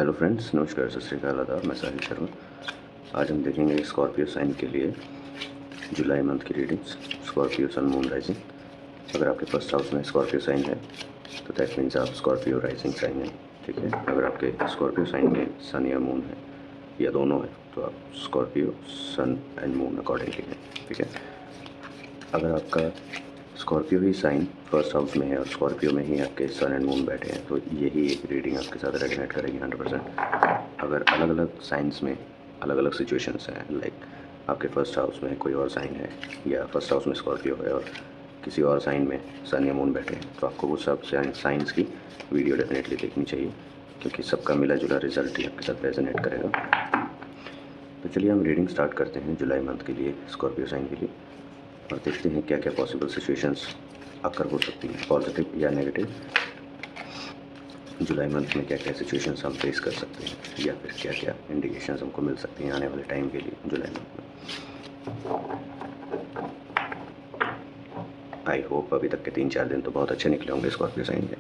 Hello friends, नमस्कार, सत श्री अकाल, आदाब। मैं साहिल शर्मा। आज हम देखेंगे स्कॉर्पियो साइन के लिए जुलाई मंथ की readings, Scorpio sun moon rising. अगर आपके फर्स्ट हाउस में स्कॉर्पियो साइन है तो दैट मीन्स आप स्कॉर्पियो राइजिंग साइन है, ठीक है। अगर आपके स्कॉर्पियो साइन में सन या मून है या दोनों है तो आप Scorpio sun and moon accordingly है, ठीक है। अगर आपका स्कॉर्पियो ही साइन फर्स्ट हाउस में है और स्कॉर्पियो में ही आपके सन एंड मून बैठे हैं तो यही एक रीडिंग आपके साथ रेजोनेट करेगी 100%। अगर अलग अलग साइंस में अलग अलग सिचुएशंस हैं, लाइक आपके फर्स्ट हाउस में कोई और साइन है या फर्स्ट हाउस में स्कॉर्पियो है और किसी और साइन में सन या मून बैठे हैं, तो आपको वो सब साइंस की वीडियो डेफिनेटली देखनी चाहिए, क्योंकि सबका मिला जुला रिजल्ट ही आपके साथ रेजोनेट करेगा। तो चलिए हम रीडिंग स्टार्ट करते हैं जुलाई मंथ के लिए स्कॉर्पियो साइन के लिए, और देखते हैं क्या क्या पॉसिबल सिचुएशंस अकर हो सकती हैं, पॉजिटिव या नेगेटिव। जुलाई मंथ में क्या क्या सिचुएशंस हम फेस कर सकते हैं या फिर क्या क्या इंडिकेशंस हमको मिल सकती हैं आने वाले टाइम के लिए जुलाई मंथ में। आई होप अभी तक के 3-4 दिन तो बहुत अच्छे निकले होंगे स्कॉर्पियो साइन के।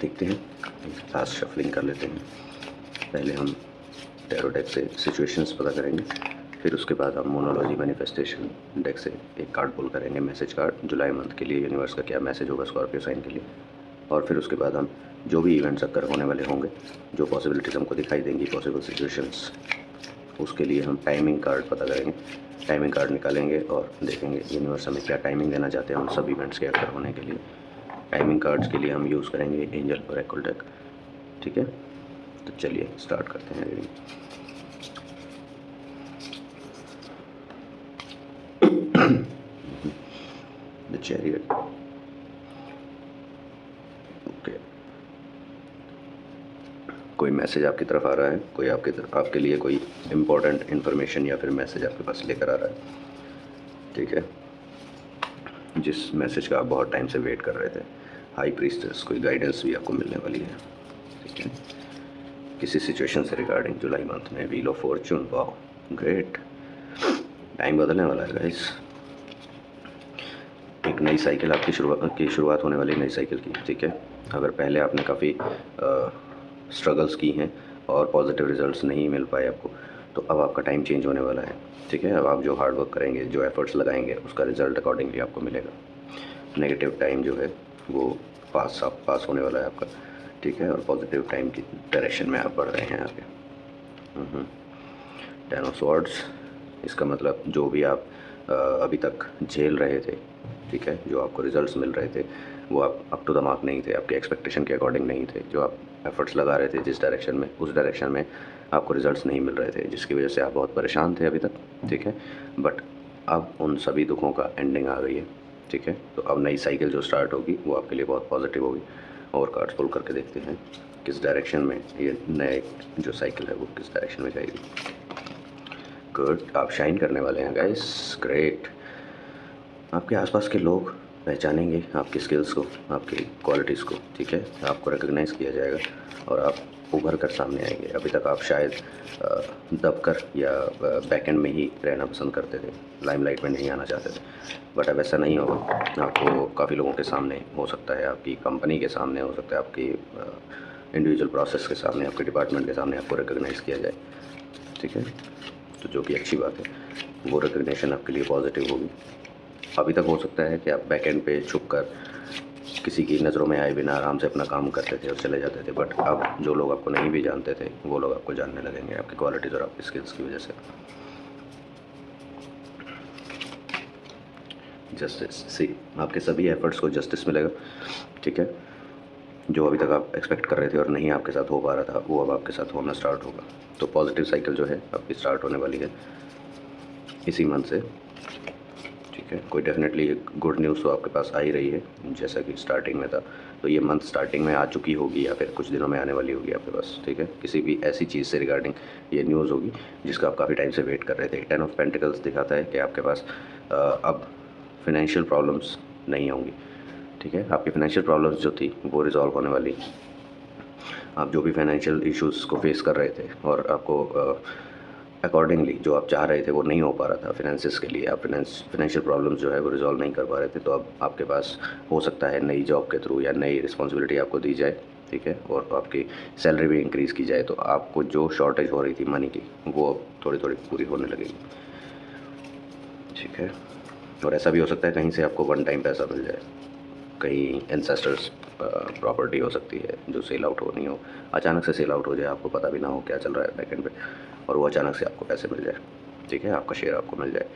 देखते हैं, फास्ट शफलिंग कर लेते हैं। पहले हम टैरो डेक से सिचुएशंस पता करेंगे, फिर उसके बाद हम मोनोलॉजी मैनिफेस्टेशन डेक से एक कार्ड पुल करेंगे, मैसेज कार्ड जुलाई मंथ के लिए यूनिवर्स का क्या मैसेज होगा स्कॉर्पियो साइन के लिए। और फिर उसके बाद हम जो भी इवेंट्स अक्कर होने वाले होंगे, जो पॉसिबिलिटीज़ हमको दिखाई देंगी, पॉसिबल सिचुएशंस, उसके लिए हम टाइमिंग कार्ड पता करेंगे, टाइमिंग कार्ड निकालेंगे और देखेंगे यूनिवर्स हमें क्या टाइमिंग देना चाहते हैं उन सब इवेंट्स के अक्कर होने के लिए। टाइमिंग कार्ड्स के लिए हम यूज़ करेंगे एंजल ओरेकल डेक, ठीक है। तो चलिए स्टार्ट करते हैं रीडिंग। The chariot, okay. कोई मैसेज आपकी तरफ आ रहा है, कोई आपके लिए कोई इम्पोर्टेंट इन्फॉर्मेशन या फिर मैसेज आपके पास लेकर आ रहा है, ठीक है, जिस मैसेज का आप बहुत टाइम से वेट कर रहे थे। हाई प्रीस्टेस, कोई गाइडेंस भी आपको मिलने वाली है, ठीक है, किसी सिचुएशन से रिगार्डिंग जुलाई मंथ में। Wheel of Fortune, wow great, time बदलने वाला है गाइस। एक नई साइकिल आपकी शुरुआत होने वाली, नई साइकिल की, ठीक है। अगर पहले आपने काफ़ी स्ट्रगल्स की हैं और पॉजिटिव रिजल्ट्स नहीं मिल पाए आपको, तो अब आपका टाइम चेंज होने वाला है, ठीक है। अब आप जो हार्ड वर्क करेंगे, जो एफर्ट्स लगाएंगे, उसका रिजल्ट अकॉर्डिंगली आपको मिलेगा। नेगेटिव टाइम जो है वो पास होने वाला है आपका, ठीक है, और पॉजिटिव टाइम की डायरेक्शन में आप बढ़ रहे हैं आगे। 10 ऑफ स्वॉर्ड्स, इसका मतलब जो भी आप अभी तक झेल रहे थे, ठीक है, जो आपको रिजल्ट्स मिल रहे थे वो आप अप टू द मार्क नहीं थे, आपके एक्सपेक्टेशन के अकॉर्डिंग नहीं थे। जो आप एफर्ट्स लगा रहे थे जिस डायरेक्शन में, उस डायरेक्शन में आपको रिजल्ट्स नहीं मिल रहे थे, जिसकी वजह से आप बहुत परेशान थे अभी तक, ठीक है। बट अब उन सभी दुखों का एंडिंग आ गई है, ठीक है। तो अब नई साइकिल जो स्टार्ट होगी वो आपके लिए बहुत पॉजिटिव होगी। और कार्ड्स पुल करके देखते हैं किस डायरेक्शन में ये नए जो साइकिल है वो किस डायरेक्शन में जाएगी। गुड, आप शाइन करने वाले हैं गाइस, ग्रेट। आपके आसपास के लोग पहचानेंगे आपकी स्किल्स को, आपकी क्वालिटीज़ को, ठीक है, आपको रिकग्नाइज़ किया जाएगा और आप उभर कर सामने आएंगे। अभी तक आप शायद दबकर या बैक एंड में ही रहना पसंद करते थे, लाइमलाइट में नहीं आना चाहते थे, बट अब ऐसा नहीं होगा। आपको काफ़ी लोगों के सामने हो सकता है, आपकी कंपनी के सामने हो सकता है, आपकी इंडिविजुअल प्रोसेस के सामने, आपके डिपार्टमेंट के सामने आपको रिकग्नाइज़ किया जाए, ठीक है। तो जो कि अच्छी बात है, वो रिकग्निशन आपके लिए पॉजिटिव होगी। अभी तक हो सकता है कि आप बैक एंड पे छुप कर किसी की नज़रों में आए बिना आराम से अपना काम करते थे और चले जाते थे, बट अब जो लोग आपको नहीं भी जानते थे वो लोग आपको जानने लगेंगे आपकी क्वालिटीज़ और आपकी स्किल्स की वजह से। जस्टिस, सी, आपके सभी एफर्ट्स को जस्टिस मिलेगा, ठीक है। जो अभी तक आप एक्सपेक्ट कर रहे थे और नहीं आपके साथ हो पा रहा था वो अब आपके साथ होना स्टार्ट होगा। तो पॉजिटिव साइकिल जो है आपकी स्टार्ट होने वाली है इसी मंथ से, ठीक है। कोई डेफिनेटली एक गुड न्यूज़ तो आपके पास आ ही रही है, जैसा कि स्टार्टिंग में था, तो ये मंथ स्टार्टिंग में आ चुकी होगी या फिर कुछ दिनों में आने वाली होगी आपके पास, ठीक है। किसी भी ऐसी चीज़ से रिगार्डिंग ये न्यूज़ होगी जिसका आप काफ़ी टाइम से वेट कर रहे थे। 10 ऑफ पेंटिकल्स दिखाता है कि आपके पास अब फिनेंशियल प्रॉब्लम्स नहीं होंगी, ठीक है। आपकी फाइनेंशियल प्रॉब्लम्स जो थी वो रिजॉल्व होने वाली। आप जो भी फाइनेंशियल इश्यूज़ को फेस कर रहे थे और आपको अकॉर्डिंगली जो आप चाह रहे थे वो नहीं हो पा रहा था फिनेंसिस के लिए, आप फाइनेंशियल प्रॉब्लम्स जो है वो रिजॉल्व नहीं कर पा रहे थे, तो अब आपके पास हो सकता है नई जॉब के थ्रू या नई रिस्पॉन्सिबिलिटी आपको दी जाए, ठीक है, और आपकी सैलरी भी इंक्रीज़ की जाए तो आपको जो शॉर्टेज हो रही थी मनी की वो अब थोड़ी थोड़ी पूरी होने लगेगी। ठीक है, और ऐसा भी हो सकता है कहीं से आपको वन टाइम पैसा मिल जाए, कहीं एंसेस्टर्स प्रॉपर्टी हो सकती है जो सेल आउट होनी हो, अचानक से सेल आउट हो जाए, आपको पता भी ना हो क्या चल रहा है बैकेंड पे, और वो अचानक से आपको पैसे मिल जाए। ठीक है, आपका शेयर आपको मिल जाए।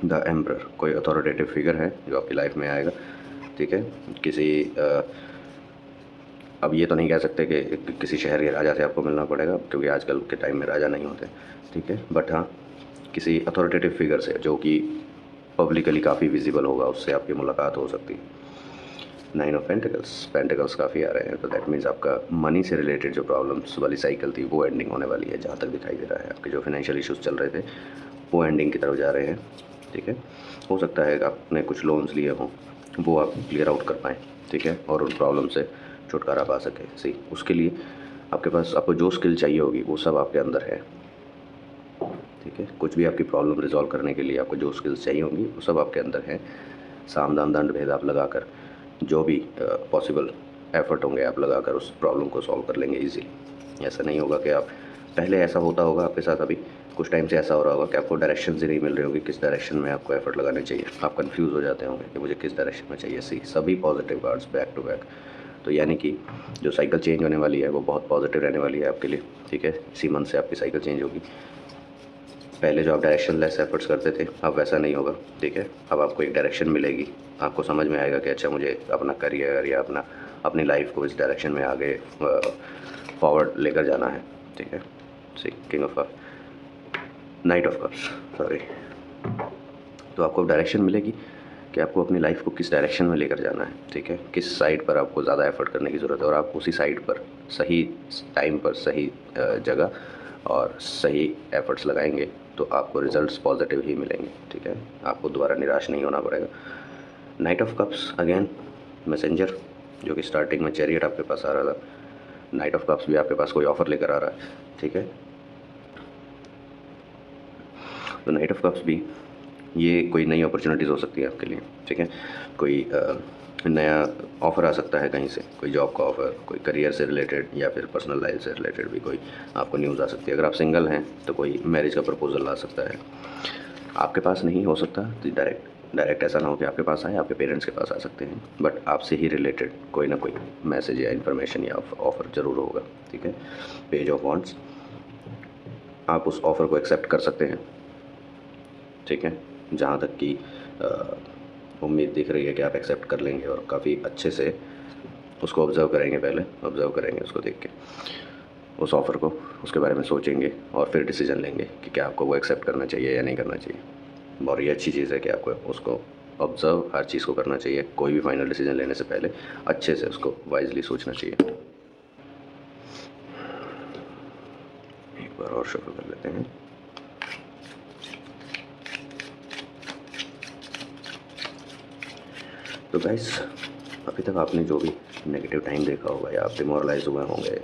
द एम्परर, कोई अथॉरिटेटिव फिगर है जो आपकी लाइफ में आएगा। ठीक है, किसी अब ये तो नहीं कह सकते कि किसी शहर के राजा से आपको मिलना पड़ेगा, क्योंकि आजकल के टाइम में राजा नहीं होते। ठीक है, बट हाँ किसी अथॉरिटेटिव फिगर से जो कि पब्लिकली काफ़ी विजिबल होगा, उससे आपकी मुलाकात हो सकती है। 9 ऑफ पेंटिकल्स, पेंटिकल्स काफ़ी आ रहे हैं, तो दैट मीन्स आपका मनी से रिलेटेड जो प्रॉब्लम्स वाली साइकिल थी वो एंडिंग होने वाली है। जहाँ तक दिखाई दे रहा है आपके जो फाइनेंशियल इश्यूज़ चल रहे थे वो एंडिंग की तरफ जा रहे हैं। ठीक है, हो सकता है कि आपने कुछ लोन्स लिए हों, वो आप क्लियर आउट कर पाएँ। ठीक है, और उन प्रॉब्लम से छुटकारा पा सके। सही, उसके लिए आपके पास आपको जो स्किल चाहिए होगी वो सब आपके अंदर है। ठीक है, कुछ भी आपकी प्रॉब्लम रिजॉल्व करने के लिए आपको जो स्किल्स चाहिए होंगी वो सब आपके अंदर है। साम दाम दंड भेद आप लगाकर जो भी पॉसिबल एफर्ट होंगे आप लगाकर उस प्रॉब्लम को सॉल्व कर लेंगे ईजीली। ऐसा नहीं होगा कि आप पहले ऐसा होता होगा आपके साथ, अभी कुछ टाइम से ऐसा हो रहा होगा कि आपको डायरेक्शन ही नहीं मिल रही होगी किस डायरेक्शन में आपको एफर्ट लगाने चाहिए। आप कंफ्यूज हो जाते होंगे कि मुझे किस डायरेक्शन में चाहिए। सी सभी positive cards back to back, तो यानी कि जो साइकिल चेंज होने वाली है वो बहुत पॉजिटिव रहने वाली है आपके लिए। ठीक है, इसी मंथ से आपकी साइकिल चेंज होगी। पहले जो आप डायरेक्शन लेस एफर्ट्स करते थे अब वैसा नहीं होगा। ठीक है, अब आपको एक डायरेक्शन मिलेगी, आपको समझ में आएगा कि अच्छा मुझे अपना करियर या अपनी लाइफ को इस डायरेक्शन में आगे फॉरवर्ड लेकर जाना है। ठीक है, see king of knight of cups, sorry. तो आपको डायरेक्शन मिलेगी कि आपको अपनी लाइफ को किस डायरेक्शन में लेकर जाना है। ठीक है, किस साइड पर आपको ज़्यादा एफर्ट करने की ज़रूरत है, और आप उसी साइड पर सही टाइम पर सही जगह और सही एफर्ट्स लगाएंगे तो आपको रिजल्ट्स पॉजिटिव ही मिलेंगे। ठीक है, आपको दोबारा निराश नहीं होना पड़ेगा। Night of cups again messenger, जो कि स्टार्टिंग में चैरियट आपके पास आ रहा था, नाइट ऑफ कप्स भी आपके पास कोई ऑफ़र लेकर आ रहा है। ठीक है, तो नाइट ऑफ कप्स भी ये कोई नई अपॉर्चुनिटीज़ हो सकती है आपके लिए। ठीक है, कोई नया ऑफ़र आ सकता है कहीं से, कोई जॉब का ऑफ़र, कोई करियर से रिलेटेड या फिर पर्सनल लाइफ से रिलेटेड भी कोई आपको न्यूज़ आ सकती है। अगर आप सिंगल हैं तो कोई मैरिज का प्रपोजल आ सकता है, आपके पास नहीं हो सकता तो डायरेक्ट ऐसा ना हो कि आपके पास आए, आपके पेरेंट्स के पास आ सकते हैं, बट आपसे ही रिलेटेड कोई ना कोई मैसेज या इन्फॉर्मेशन या ऑफ़र ज़रूर होगा। ठीक है, पेज ऑफ वॉन्ट्स, आप उस ऑफ़र को एक्सेप्ट कर सकते हैं। ठीक है, जहाँ तक कि उम्मीद दिख रही है कि आप एक्सेप्ट कर लेंगे और काफ़ी अच्छे से उसको ऑब्ज़र्व करेंगे, पहले ऑब्ज़र्व करेंगे उसको देख के, उस ऑफ़र को, उसके बारे में सोचेंगे और फिर डिसीजन लेंगे कि क्या आपको वो एक्सेप्ट करना चाहिए या नहीं करना चाहिए। और ये अच्छी चीज़ है कि आपको उसको ऑब्ज़र्व हर चीज़ को करना चाहिए, कोई भी फाइनल डिसीजन लेने से पहले अच्छे से उसको वाइजली सोचना चाहिए। एक बार और शफल कर लेते हैं। तो गाइस, अभी तक आपने जो भी नेगेटिव टाइम देखा होगा या आप डिमोरलाइज हुए होंगे,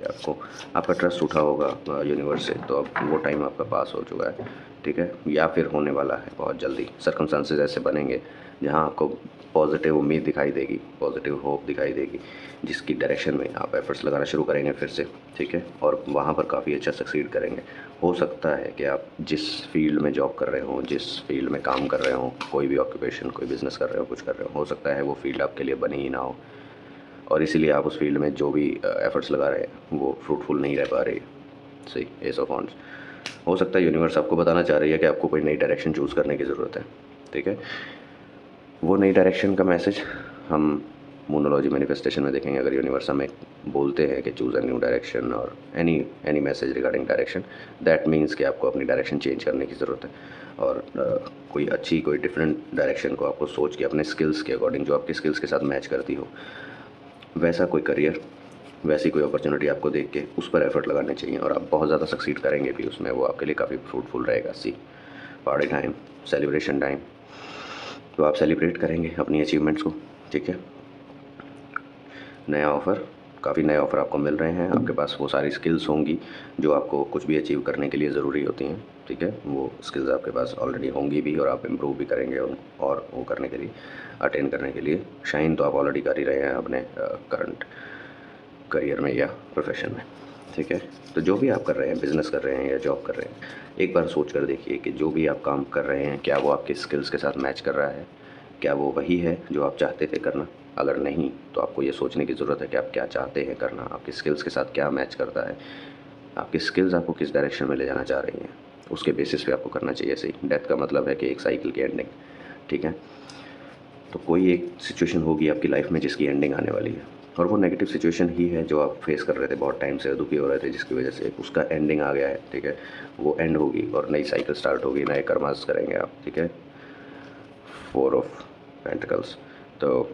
आपका ट्रस्ट उठा होगा यूनिवर्स से, तो अब वो टाइम आपका पास हो चुका है। ठीक है, या फिर होने वाला है बहुत जल्दी। सर्कमस्टांसेस ऐसे बनेंगे जहां आपको पॉजिटिव उम्मीद दिखाई देगी, पॉजिटिव होप दिखाई देगी, जिसकी डायरेक्शन में आप एफर्ट्स लगाना शुरू करेंगे फिर से। ठीक है, और वहाँ पर काफ़ी अच्छा सक्सीड करेंगे। हो सकता है कि आप जिस फील्ड में जॉब कर रहे हो, जिस फील्ड में काम कर रहे हो, कोई भी ऑक्यूपेशन, कोई बिज़नेस कर रहे हो, कुछ कर रहे हो सकता है वो फील्ड आपके लिए बनी ही ना हो, और इसीलिए आप उस फील्ड में जो भी एफर्ट्स लगा रहे हैं वो फ्रूटफुल नहीं रह पा रही। सही, एस ऑफ वॉन्ड्स, हो सकता है यूनिवर्स आपको बताना चाह रही है कि आपको कोई नई डायरेक्शन चूज़ करने की ज़रूरत है। ठीक है, वो नई डायरेक्शन का मैसेज हम मोनोलॉजी मैनिफेस्टेशन में देखेंगे। अगर यूनिवर्स हमें बोलते हैं कि चूज़ अ न्यू डायरेक्शन और any message regarding direction, that means कि आपको अपनी डायरेक्शन चेंज करने की ज़रूरत है, और कोई डिफरेंट डायरेक्शन को आपको सोच के अपने स्किल्स के अकॉर्डिंग, जो आपकी स्किल्स के साथ मैच करती हो, वैसा कोई करियर, वैसी कोई अपॉर्चुनिटी आपको देख के उस पर एफर्ट लगाने चाहिए, और आप बहुत ज़्यादा सक्सीड करेंगे भी उसमें, वो आपके लिए काफ़ी फ्रूटफुल रहेगा। सी, पार्टी टाइम, सेलिब्रेशन टाइम, तो आप सेलिब्रेट करेंगे अपनी अचीवमेंट्स को। ठीक है, नया ऑफ़र, काफ़ी नए ऑफ़र आपको मिल रहे हैं, आपके पास वो सारी स्किल्स होंगी जो आपको कुछ भी अचीव करने के लिए ज़रूरी होती हैं। ठीक है, वो स्किल्स आपके पास ऑलरेडी होंगी भी, और आप इम्प्रूव भी करेंगे और वो करने के लिए, अटेन करने के लिए। शाइन तो आप ऑलरेडी कर ही रहे हैं अपने करंट करियर में या प्रोफेशन में, ठीक है। तो जो भी आप कर रहे हैं, बिज़नेस कर रहे हैं या जॉब कर रहे हैं, एक बार सोच कर देखिए कि जो भी आप काम कर रहे हैं क्या वो आपके स्किल्स के साथ मैच कर रहा है, क्या वो वही है जो आप चाहते थे करना। अगर नहीं तो आपको ये सोचने की ज़रूरत है कि आप क्या चाहते हैं करना, आपके स्किल्स के साथ क्या मैच करता है, आपकी स्किल्स आपको किस डायरेक्शन में ले जाना चाह रही हैं, उसके बेसिस पे आपको करना चाहिए। सही डेथ का मतलब है कि एक साइकिल की एंडिंग, ठीक है। तो कोई एक सिचुएशन होगी आपकी लाइफ में जिसकी एंडिंग आने वाली है, और वो नेगेटिव सिचुएशन ही है जो आप फेस कर रहे थे, बहुत टाइम से दुखी हो रहे थे, जिसकी वजह से उसका एंडिंग आ गया है, ठीक है। वो एंड होगी और नई साइकिल स्टार्ट होगी, नए कर्मास करेंगे आप, ठीक है। 4 ऑफ पेंटिकल्स। तो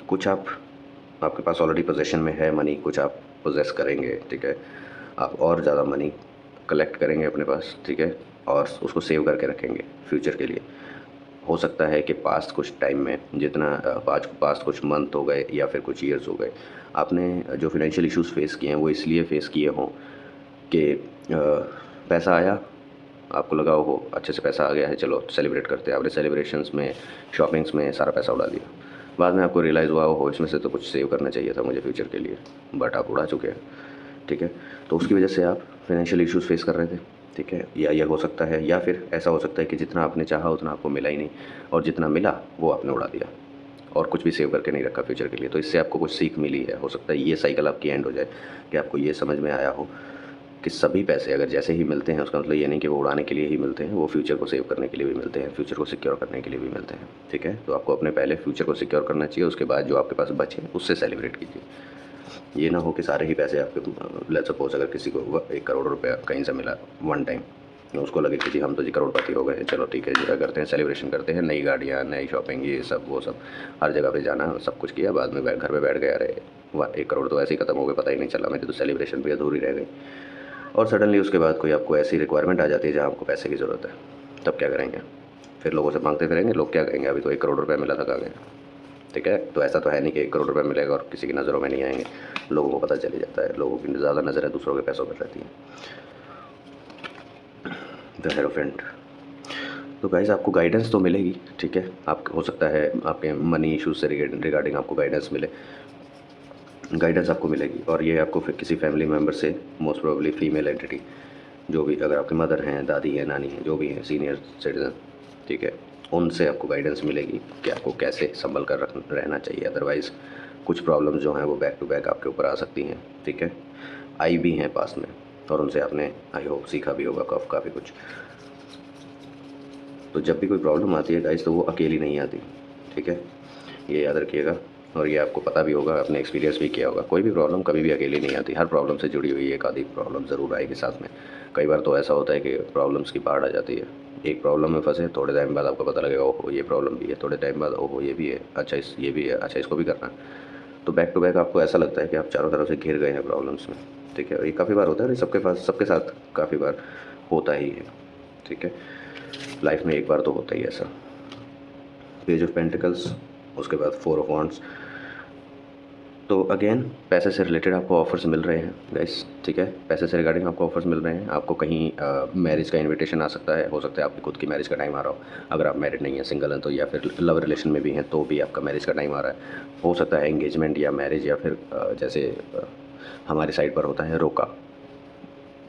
कुछ आपके पास ऑलरेडी पोजेशन में है मनी, कुछ आप पोजेस करेंगे, ठीक है। आप और ज़्यादा मनी कलेक्ट करेंगे अपने पास, ठीक है, और उसको सेव करके रखेंगे फ्यूचर के लिए। हो सकता है कि पास्ट कुछ टाइम में जितना पास्ट कुछ मंथ हो गए या फिर कुछ ईयर्स हो गए, आपने जो फिनेंशियल इश्यूज़ फेस किए हैं वो इसलिए फेस किए हों कि पैसा आया, आपको लगा हो अच्छे से पैसा आ गया है, चलो सेलिब्रेट करते हैं, आपने सेलिब्रेशंस में, शॉपिंग्स में सारा पैसा उड़ा दिया। बाद में आपको रियलाइज़ हुआ हो इसमें से तो कुछ सेव करना चाहिए था मुझे फ्यूचर के लिए, बट आप उड़ा चुके हैं, ठीक है। तो उसकी वजह से आप फाइनेंशियल इश्यूज़ फेस कर रहे थे, ठीक है। या ये हो सकता है, या फिर ऐसा हो सकता है कि जितना आपने चाहा उतना आपको मिला ही नहीं, और जितना मिला वो आपने उड़ा दिया और कुछ भी सेव करके नहीं रखा फ्यूचर के लिए। तो इससे आपको कुछ सीख मिली है, हो सकता है ये साइकिल आपकी एंड हो जाए कि आपको ये समझ में आया हो कि सभी पैसे अगर जैसे ही मिलते हैं उसका मतलब ये नहीं कि वो उड़ाने के लिए ही मिलते हैं, वो फ्यूचर को सेव करने के लिए भी मिलते हैं, फ्यूचर को सिक्योर करने के लिए भी मिलते हैं, ठीक है। तो आपको अपने पहले फ्यूचर को सिक्योर करना चाहिए, उसके बाद जो आपके पास बचे उससे सेलिब्रेट कीजिए। ये ना हो कि सारे ही पैसे आपके, लेट्स सपोज अगर किसी को 1 करोड़ रुपया कहीं से मिला वन टाइम, उसको लगे कि जी हम तो जी करोड़पति हो गए, चलो ठीक है जी करते हैं, सेलिब्रेशन करते हैं, नई गाड़ियाँ, नई शॉपिंग, ये सब वो सब, हर जगह पे जाना, सब कुछ किया, बाद में घर पे बैठ गए, अरे 1 करोड़ तो ऐसे ही खत्म हो गए, पता ही नहीं चला, मेरी तो सेलिब्रेशन भी अधूरी रह गई। और सडनली उसके बाद कोई आपको ऐसी रिक्वायरमेंट आ जाती है जहाँ आपको पैसे की ज़रूरत है, तब क्या करेंगे? फिर लोगों से मांगते फिरेंगे, लोग क्या कहेंगे, अभी तो 1 करोड़ रुपया मिला था, कहाँ गया, ठीक है। तो ऐसा तो है नहीं कि 1 करोड़ रुपया मिलेगा और किसी की नज़रों में नहीं आएंगे, लोगों को पता चल जाता है, लोगों की ज़्यादा नज़र है दूसरों के पैसों पर रहती है। The hierophant. तो गाइस आपको गाइडेंस तो मिलेगी, ठीक है। आप हो सकता है आपके मनी इश्यूज से रिगार्डिंग आपको गाइडेंस मिले, गाइडेंस आपको मिलेगी, और ये आपको फिर किसी फैमिली मेम्बर से, मोस्ट प्रोबेबली फीमेल एंटिटी, जो भी, अगर आपकी मदर हैं, दादी हैं, नानी हैं, जो भी हैं सीनियर सिटीजन, ठीक है, उनसे आपको गाइडेंस मिलेगी कि आपको कैसे संभल कर रहना चाहिए। अदरवाइज़ कुछ प्रॉब्लम्स जो हैं वो बैक टू बैक आपके ऊपर आ सकती हैं, ठीक है। आई भी हैं पास में, और उनसे आपने आई होप सीखा भी होगा काफ़ी कुछ। तो जब भी कोई प्रॉब्लम आती है गाइस तो वो अकेली नहीं आती, ठीक है, ये याद रखिएगा। और ये आपको पता भी होगा, आपने एक्सपीरियंस भी किया होगा, कोई भी प्रॉब्लम कभी भी अकेली नहीं आती, हर प्रॉब्लम से जुड़ी हुई एक आधी प्रॉब्लम ज़रूर आएगी साथ में। कई बार तो ऐसा होता है कि प्रॉब्लम्स की बाढ़ आ जाती है, एक प्रॉब्लम में फंसे, थोड़े टाइम बाद आपको पता लगेगा ओहो ये प्रॉब्लम भी है, थोड़े टाइम बाद ओहो ये भी है, अच्छा ये भी है, अच्छा इसको भी करना है। तो बैक टू बैक आपको ऐसा लगता है कि आप चारों तरफ से घिर गए हैं प्रॉब्लम्स में, ठीक है। और ये काफ़ी बार होता है, और ये सबके पास, सबके साथ काफ़ी बार होता ही है, ठीक है। लाइफ में एक बार तो होता ही ऐसा। पेज ऑफ पेंटिकल्स, उसके बाद 4 ऑफ वांड्स। तो अगेन पैसे से रिलेटेड आपको ऑफ़र्स मिल रहे हैं गाइस, ठीक है। पैसे से रिगार्डिंग आपको ऑफ़र्स मिल रहे हैं, आपको कहीं मैरिज का इनविटेशन आ सकता है, हो सकता है आपकी खुद की मैरिज का टाइम आ रहा हो, अगर आप मैरिड नहीं हैं, सिंगल हैं तो, या फिर लव रिलेशन में भी हैं तो भी आपका मैरिज का टाइम आ रहा है। हो सकता है एंगेजमेंट या मैरिज, या फिर जैसे हमारी साइड पर होता है रोका,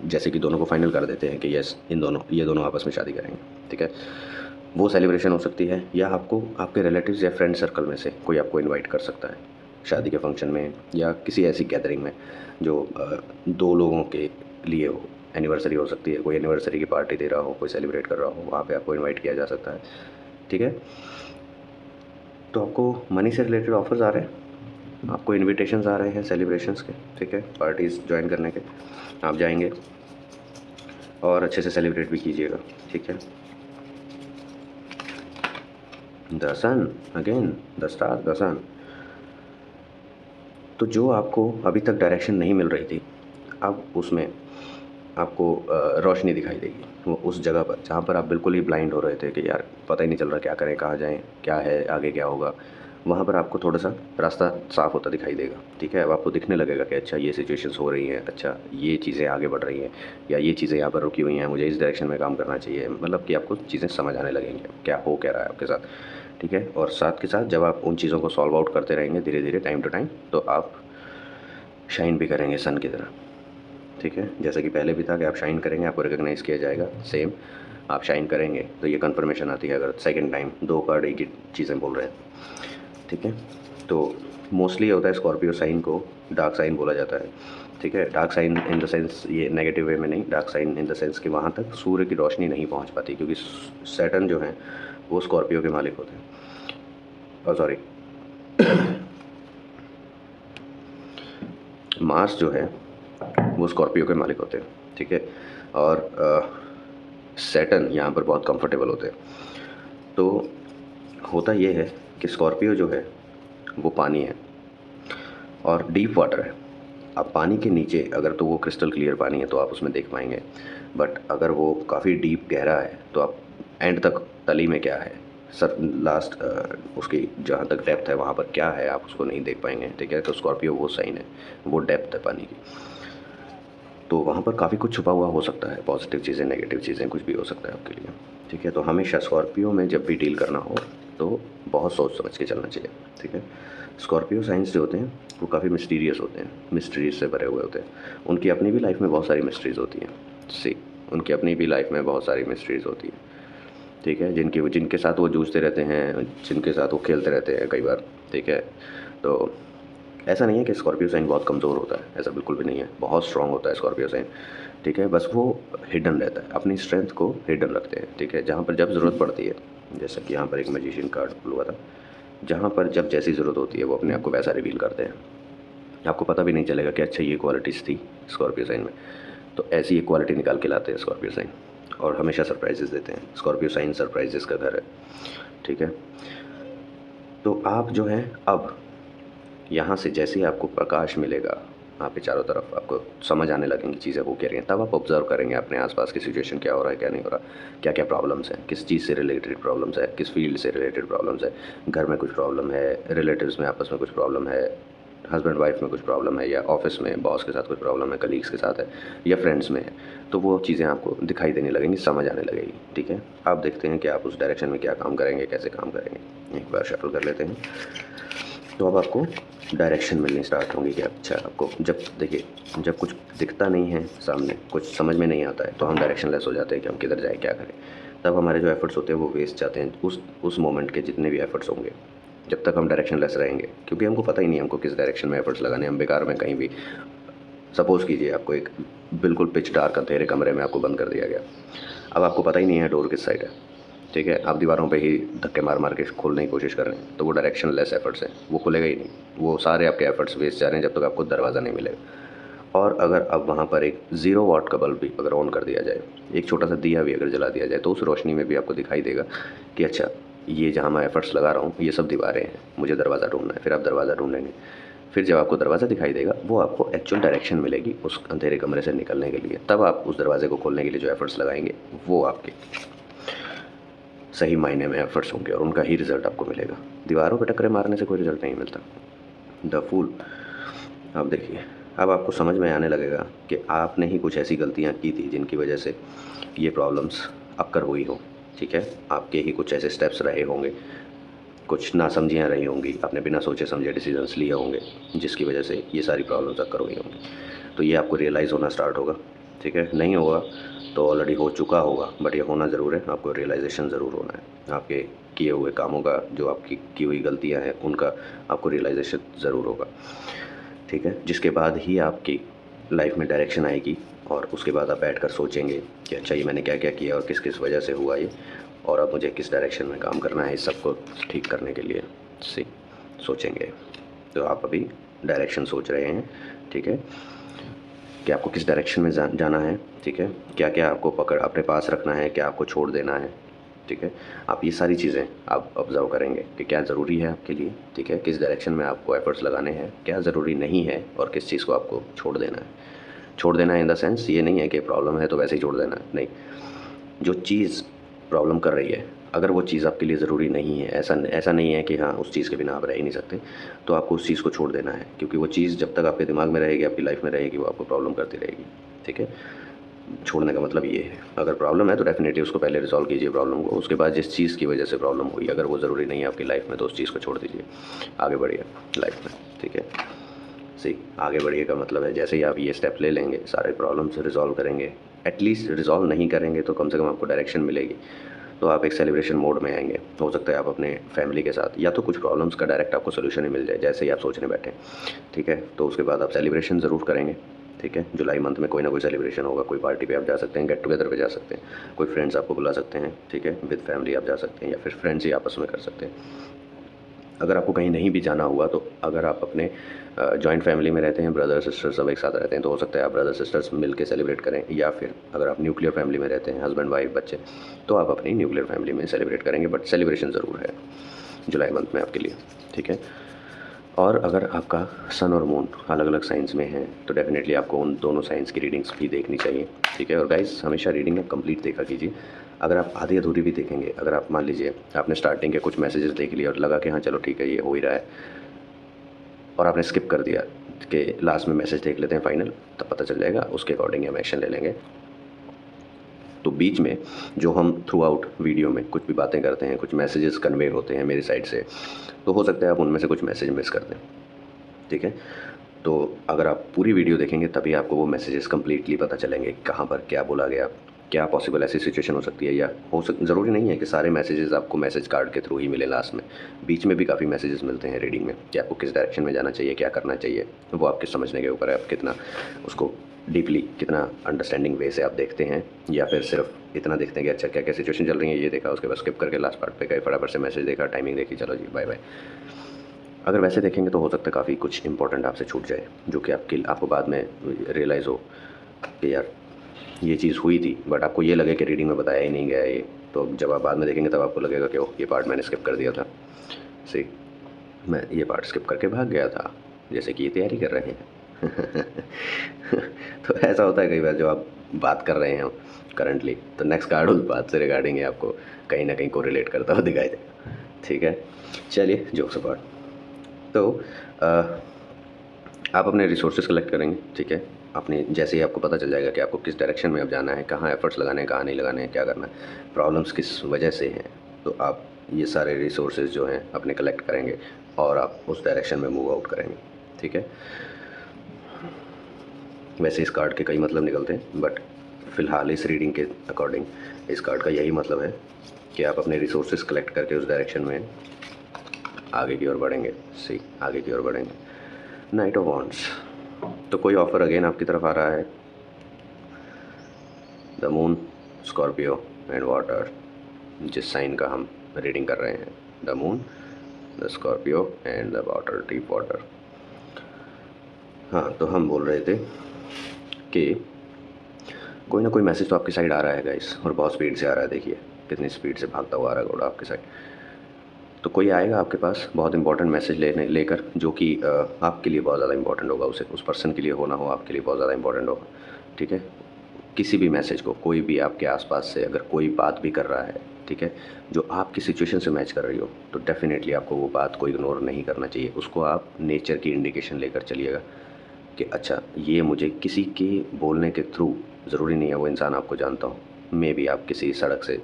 जैसे कि दोनों को फाइनल कर देते हैं कि यस ये दोनों आपस में शादी करेंगे, ठीक है। वो सेलिब्रेशन हो सकती है, या आपको आपके रिलेटिव्स या फ्रेंड सर्कल में से कोई आपको इनवाइट कर सकता है शादी के फंक्शन में, या किसी ऐसी गैदरिंग में जो 2 लोगों के लिए हो। एनिवर्सरी हो सकती है, कोई एनिवर्सरी की पार्टी दे रहा हो, कोई सेलिब्रेट कर रहा हो, वहाँ पे आपको इनवाइट किया जा सकता है, ठीक है। तो आपको मनी से रिलेटेड ऑफर्स आ रहे हैं, आपको इनविटेशंस आ रहे हैं सेलिब्रेशंस के, ठीक है, पार्टीज़ ज्वाइन करने के, आप जाएंगे और अच्छे से सेलिब्रेट भी कीजिएगा, ठीक है। The sun, again the star, the sun. तो जो आपको अभी तक डायरेक्शन नहीं मिल रही थी, अब उसमें आपको रोशनी दिखाई देगी। वो उस जगह पर जहाँ पर आप बिल्कुल ही ब्लाइंड हो रहे थे कि यार पता ही नहीं चल रहा क्या करें, कहाँ जाएँ, क्या है आगे, क्या होगा, वहाँ पर आपको थोड़ा सा रास्ता साफ़ होता दिखाई देगा, ठीक है। अब आपको दिखने लगेगा कि अच्छा ये सिचुएशंस हो रही हैं, अच्छा ये चीज़ें आगे बढ़ रही हैं, या ये चीज़ें यहाँ पर रुकी हुई हैं, मुझे इस डायरेक्शन में काम करना चाहिए, मतलब कि आपको चीज़ें समझ आने लगेंगी क्या हो क्या रहा है आपके साथ, ठीक है। और साथ के साथ जब आप उन चीज़ों को सॉल्व आउट करते रहेंगे धीरे धीरे, टाइम टू टाइम, तो आप शाइन भी करेंगे सन की तरह, ठीक है। जैसा कि पहले भी था कि आप शाइन करेंगे, आपको रिकॉग्नाइज़ किया जाएगा, सेम आप शाइन करेंगे तो ये कन्फर्मेशन आती है अगर सेकंड टाइम 2 कार्ड एक ही चीज़ें बोल रहे हैं, ठीक है। तो मोस्टली होता है स्कॉर्पियो साइन को डार्क साइन बोला जाता है, ठीक है। Dark sign in the sense ये नेगेटिव वे में नहीं, dark sign in the sense कि वहाँ तक सूर्य की रोशनी नहीं पहुँच पाती, क्योंकि सैटर्न जो है वो स्कॉर्पियो के मालिक होते हैं, सॉरी मार्स जो है वो स्कॉर्पियो के मालिक होते हैं, ठीक है। और सैटर्न यहाँ पर बहुत कंफर्टेबल होते हैं। तो होता ये है कि स्कॉर्पियो जो है वो पानी है और डीप वाटर है। अब पानी के नीचे अगर तो वो क्रिस्टल क्लियर पानी है तो आप उसमें देख पाएंगे, बट अगर वो काफ़ी डीप गहरा है तो आप एंड तक तली में क्या है, सर लास्ट उसकी जहाँ तक डेप्थ है वहाँ पर क्या है आप उसको नहीं देख पाएंगे, ठीक है। तो स्कॉर्पियो वो साइन है, वो डेप्थ है पानी की, तो वहाँ पर काफ़ी कुछ छुपा हुआ हो सकता है, पॉजिटिव चीज़ें, नेगेटिव चीज़ें, कुछ भी हो सकता है आपके लिए, ठीक है। तो हमेशा स्कॉर्पियो में जब भी डील करना हो तो बहुत सोच समझ के चलना चाहिए, ठीक है। स्कॉर्पियो साइंस जो होते हैं वो काफ़ी मिस्टीरियस होते हैं, मिस्ट्रीज से भरे हुए होते हैं। उनकी अपनी भी लाइफ में बहुत सारी मिस्ट्रीज़ होती हैं, उनकी अपनी भी लाइफ में बहुत सारी मिस्ट्रीज़ होती हैं, ठीक है। जिनके साथ वो जूझते रहते हैं, जिनके साथ वो खेलते रहते हैं कई बार, ठीक है। तो ऐसा नहीं है कि स्कॉर्पियो साइन बहुत कमज़ोर होता है, ऐसा बिल्कुल भी नहीं है, बहुत स्ट्रांग होता है स्कॉर्पियो साइन, ठीक है। बस वो हिडन रहता है, अपनी स्ट्रेंथ को हिडन रखते हैं, ठीक है। जहाँ पर जब ज़रूरत पड़ती है, जैसा कि यहाँ पर एक मैजिशियन कार्ड पुल हुआ था, जहाँ पर जब जैसी ज़रूरत होती है वो अपने आप को वैसा रिवील करते हैं, आपको पता भी नहीं चलेगा कि अच्छा ये क्वालिटीज़ थी स्कॉर्पियो साइन में। तो ऐसी एक क्वालिटी निकाल के लाते हैं स्कॉर्पियो साइन, और हमेशा सरप्राइजेस देते हैं। स्कॉर्पियो साइन सरप्राइजेस का घर है, ठीक है। तो आप जो है अब यहाँ से जैसे ही आपको प्रकाश मिलेगा, आपके चारों तरफ आपको समझ आने लगेंगी चीज़ें हो क्या रही हैं, तब आप ऑब्ज़र्व करेंगे अपने आसपास की सिचुएशन, क्या हो रहा है क्या नहीं हो रहा, क्या क्या प्रॉब्लम्स हैं, किस चीज़ से रिलेटेड प्रॉब्लम्स है, किस फील्ड से रिलेटेड प्रॉब्लम्स है, घर में कुछ प्रॉब्लम है, रिलेटिव्स में आपस में कुछ प्रॉब्लम है, हस्बैंड वाइफ में कुछ प्रॉब्लम है, या ऑफिस में बॉस के साथ कुछ प्रॉब्लम है, कलीग्स के साथ है, या फ्रेंड्स में है। तो वो चीज़ें आपको दिखाई देने लगेंगी, समझ आने लगेगी, ठीक है। आप देखते हैं कि आप उस डायरेक्शन में क्या काम करेंगे, कैसे काम करेंगे। एक बार शफल कर लेते हैं, तो अब आपको डायरेक्शन मिलनी स्टार्ट होंगी कि अच्छा आपको जब देखिए, जब कुछ दिखता नहीं है सामने, कुछ समझ में नहीं आता है, तो हम डायरेक्शन लेस हो जाते हैं कि हम किधर जाए क्या करें। तब हमारे जो एफर्ट्स होते हैं वो वेस्ट जाते हैं, उस मोमेंट के जितने भी एफर्ट्स होंगे, जब तक हम डायरेक्शन लेस रहेंगे, क्योंकि हमको पता ही नहीं हमको किस डायरेक्शन में एफर्ट्स लगाने, हम बेकार में कहीं भी, सपोज़ कीजिए आपको एक बिल्कुल पिच डार्क अंधेरे कमरे में आपको बंद कर दिया गया, अब आपको पता ही नहीं है डोर किस साइड है, ठीक है। आप दीवारों पे ही धक्के मार मार के खोलने की कोशिश कर रहे हैं, तो वो डायरेक्शन लेस एफर्ट्स है, वो खुलेगा ही नहीं, वो सारे आपके एफर्ट्स वेस्ट जा रहे हैं जब तक आपको दरवाज़ा नहीं मिलेगा। और अगर अब वहाँ पर एक 0 वाट का बल्ब भी अगर ऑन कर दिया जाए, एक छोटा सा दिया भी अगर जला दिया जाए, तो उस रोशनी में भी आपको दिखाई देगा कि अच्छा ये जहाँ मैं एफर्ट्स लगा रहा हूँ ये सब दीवारें हैं, मुझे दरवाज़ा ढूंढना है। फिर आप दरवाज़ा ढूंढेंगे, फिर जब आपको दरवाज़ा दिखाई देगा वो आपको एक्चुअल डायरेक्शन मिलेगी उस अंधेरे कमरे से निकलने के लिए, तब आप उस दरवाजे को खोलने के लिए जो एफर्ट्स लगाएंगे वो आपके सही मायने में एफर्ट्स होंगे और उनका ही रिज़ल्ट आपको मिलेगा। दीवारों पे टक्करें मारने से कोई रिज़ल्ट नहीं मिलता। The fool. अब देखिए, अब आपको समझ में आने लगेगा कि आपने ही कुछ ऐसी गलतियाँ की थी जिनकी वजह से ये प्रॉब्लम्स अक्कर हुई हो, ठीक है। आपके ही कुछ ऐसे स्टेप्स रहे होंगे, कुछ नासमझियाँ रही होंगी, आपने बिना सोचे समझे डिसीजंस लिए होंगे जिसकी वजह से ये सारी प्रॉब्लम्स अक्कर हुई होंगी। तो ये आपको रियलाइज़ होना स्टार्ट होगा, ठीक है। नहीं होगा तो ऑलरेडी हो चुका होगा, बट ये होना ज़रूर है, आपको रियलाइजेशन ज़रूर होना है आपके किए हुए कामों का, जो आपकी की हुई गलतियाँ हैं उनका आपको रियलाइजेशन ज़रूर होगा, ठीक है। जिसके बाद ही आपकी लाइफ में डायरेक्शन आएगी, और उसके बाद आप बैठ कर सोचेंगे कि अच्छा ये मैंने क्या क्या किया और किस किस वजह से हुआ ये, और अब मुझे किस डायरेक्शन में काम करना है इस सबको ठीक करने के लिए सोचेंगे। तो आप अभी डायरेक्शन सोच रहे हैं, ठीक है, कि आपको किस डायरेक्शन में जाना है, ठीक है। क्या क्या आपको पकड़ अपने पास रखना है, क्या आपको छोड़ देना है, ठीक है। आप ये सारी चीज़ें आप ऑब्ज़र्व करेंगे कि क्या ज़रूरी है आपके लिए, ठीक है, किस डायरेक्शन में आपको एफर्ट्स लगाने हैं, क्या ज़रूरी नहीं है, और किस चीज़ को आपको छोड़ देना है। छोड़ देना है इन द सेंस ये नहीं है कि प्रॉब्लम है तो वैसे ही छोड़ देना है, नहीं। जो चीज़ प्रॉब्लम कर रही है, अगर वो चीज़ आपके लिए ज़रूरी नहीं है, ऐसा ऐसा नहीं है कि हाँ उस चीज़ के बिना आप रह ही नहीं सकते, तो आपको उस चीज़ को छोड़ देना है, क्योंकि वो चीज़ जब तक आपके दिमाग में रहेगी, आपकी लाइफ में रहेगी, वो आपको प्रॉब्लम करती रहेगी, ठीक है। छोड़ने का मतलब ये है, अगर प्रॉब्लम है तो डेफिनेटली उसको पहले रिजॉल्व कीजिए प्रॉब्लम को, उसके बाद जिस चीज़ की वजह से प्रॉब्लम हुई अगर वो ज़रूरी नहीं है आपकी लाइफ में, तो उस चीज़ को छोड़ दीजिए, आगे बढ़िए लाइफ में, ठीक है। सी आगे बढ़िए का मतलब है जैसे ही आप ये स्टेप ले लेंगे सारे प्रॉब्लम्स रिजॉल्व करेंगे, एटलीस्ट रिजॉल्व नहीं करेंगे तो कम से कम आपको डायरेक्शन मिलेगी, तो आप एक सेलिब्रेशन मोड में आएंगे। हो सकता है आप अपने फैमिली के साथ या तो कुछ प्रॉब्लम्स का डायरेक्ट आपको सोल्यूशन ही मिल जाए जैसे ही आप सोचने बैठे, ठीक है। तो उसके बाद आप सेलिब्रेशन ज़रूर करेंगे, ठीक है। जुलाई मंथ में कोई ना कोई सेलिब्रेशन होगा, कोई पार्टी पे आप जा सकते हैं, गेट टुगेदर पे जा सकते हैं, कोई फ्रेंड्स आपको बुला सकते हैं, ठीक है। विद फैमिली आप जा सकते हैं या फिर फ्रेंड्स ही आपस में कर सकते हैं। अगर आपको कहीं नहीं भी जाना हुआ तो अगर आप अपने जॉइंट फैमिली में रहते हैं, ब्रदर सिस्टर सब एक साथ रहते हैं, तो हो सकता है आप ब्रदर सिस्टर्स मिल के सेलिब्रेट करें, या फिर अगर आप न्यूक्लियर फैमिली में रहते हैं, हस्बैंड वाइफ बच्चे, तो आप अपनी न्यूक्लियर फैमिली में सेलिब्रेट करेंगे। बट सेलिब्रेशन ज़रूर है जुलाई मंथ में आपके लिए, ठीक है। और अगर आपका सन और मून अलग अलग साइंस में है तो डेफिनेटली आपको उन दोनों साइंस की रीडिंग्स भी देखनी चाहिए, ठीक है। और गाइस हमेशा रीडिंग में कंप्लीट देखा कीजिए। अगर आप आधी अधूरी भी देखेंगे, अगर आप मान लीजिए आपने स्टार्टिंग के कुछ मैसेजेस देख लिए और लगा कि हाँ चलो ठीक है ये हो ही रहा है, और आपने स्किप कर दिया कि लास्ट में मैसेज देख लेते हैं फाइनल, तब पता चल जाएगा, उसके अकॉर्डिंग हम एक्शन ले लेंगे। तो बीच में जो हम थ्रू आउट वीडियो में कुछ भी बातें करते हैं, कुछ मैसेजेस कन्वे होते हैं मेरी साइड से, तो हो सकता है आप उनमें से कुछ मैसेज मिस कर दें, ठीक है। तो अगर आप पूरी वीडियो देखेंगे तभी आपको वो मैसेजेस कंप्लीटली पता चलेंगे कहाँ पर क्या बोला गया, क्या पॉसिबल ऐसी सिचुएशन हो सकती है, या ज़रूरी नहीं है कि सारे मैसेजेस आपको मैसेज कार्ड के थ्रू ही मिले लास्ट में। बीच में भी काफ़ी मैसेजेस मिलते हैं रीडिंग में कि आपको किस डायरेक्शन में जाना चाहिए, क्या करना चाहिए, वो आपके समझने के ऊपर है, आप कितना उसको डीपली, कितना अंडरस्टैंडिंग वे से आप देखते हैं, या फिर सिर्फ इतना देखते हैं कि अच्छा क्या क्या सिचुएशन चल रही है ये देखा, उसके बाद स्किप करके लास्ट पार्ट पे गए, फटाफट से मैसेज देखा, टाइमिंग देखी, चलो जी बाय बाय। अगर वैसे देखेंगे तो हो सकता है काफ़ी कुछ इंपॉर्टेंट आपसे छूट जाए, जो कि आपको बाद में रियलाइज़ हो कि यार ये चीज़ हुई थी, बट आपको ये लगे कि रीडिंग में बताया ही नहीं गया ये, तो जब आप बाद में देखेंगे तब आपको लगेगा कि ओह ये पार्ट मैंने स्किप कर दिया था, सी मैं ये पार्ट स्किप करके भाग गया था, जैसे कि ये तैयारी कर रहे हैं। तो ऐसा होता है कई बार जो आप बात कर रहे हैं करंटली, तो नेक्स्ट कार्ड उस बात से रिगार्डिंग आपको कहीं ना कहीं को रिलेट करता हुआ दिखाई देगा, ठीक है। चलिए जोक्स अपार्ट, तो आप अपने रिसोर्सेज कलेक्ट करेंगे, ठीक है। अपने जैसे ही आपको पता चल जाएगा कि आपको किस डायरेक्शन में अब जाना है, कहाँ एफर्ट्स लगाने हैं, कहाँ नहीं लगाने हैं, क्या करना है, प्रॉब्लम्स किस वजह से हैं, तो आप ये सारे रिसोर्सेज जो हैं अपने कलेक्ट करेंगे और आप उस डायरेक्शन में मूव आउट करेंगे, ठीक है। वैसे इस कार्ड के कई मतलब निकलते हैं, बट फ़िलहाल इस रीडिंग के अकॉर्डिंग इस कार्ड का यही मतलब है कि आप अपने रिसोर्सेज कलेक्ट करके उस डायरेक्शन में आगे की ओर बढ़ेंगे, आगे की ओर बढ़ेंगे। नाइट ऑफ वॉन्ड्स, तो कोई ऑफ़र अगेन आपकी तरफ आ रहा है। The moon, Scorpio and water, जिस साइन का हम रीडिंग कर रहे हैं, the moon, the Scorpio and the water, deep water. हाँ, तो हम बोल रहे थे कि कोई ना कोई मैसेज तो आपकी साइड आ रहा है गाइस, और बहुत स्पीड से आ रहा है, देखिए कितनी स्पीड से भागता हुआ आ रहा है घोड़ा आपकी साइड। तो कोई आएगा आपके पास बहुत इंपॉर्टेंट मैसेज लेकर, जो कि आपके लिए बहुत ज़्यादा इंपॉर्टेंट होगा, उस पर्सन के लिए होना हो आपके लिए बहुत ज़्यादा इंपॉर्टेंट होगा, ठीक है। किसी भी मैसेज को कोई भी आपके आसपास से अगर कोई बात भी कर रहा है, ठीक है, जो आपकी सिचुएशन से मैच कर रही हो, तो डेफिनेटली आपको वो बात को इग्नोर नहीं करना चाहिए। उसको आप नेचर की इंडिकेशन लेकर चलिएगा कि अच्छा ये मुझे किसी के बोलने के थ्रू, ज़रूरी नहीं है वो इंसान आपको जानता हो, मे बी आप किसी सड़क से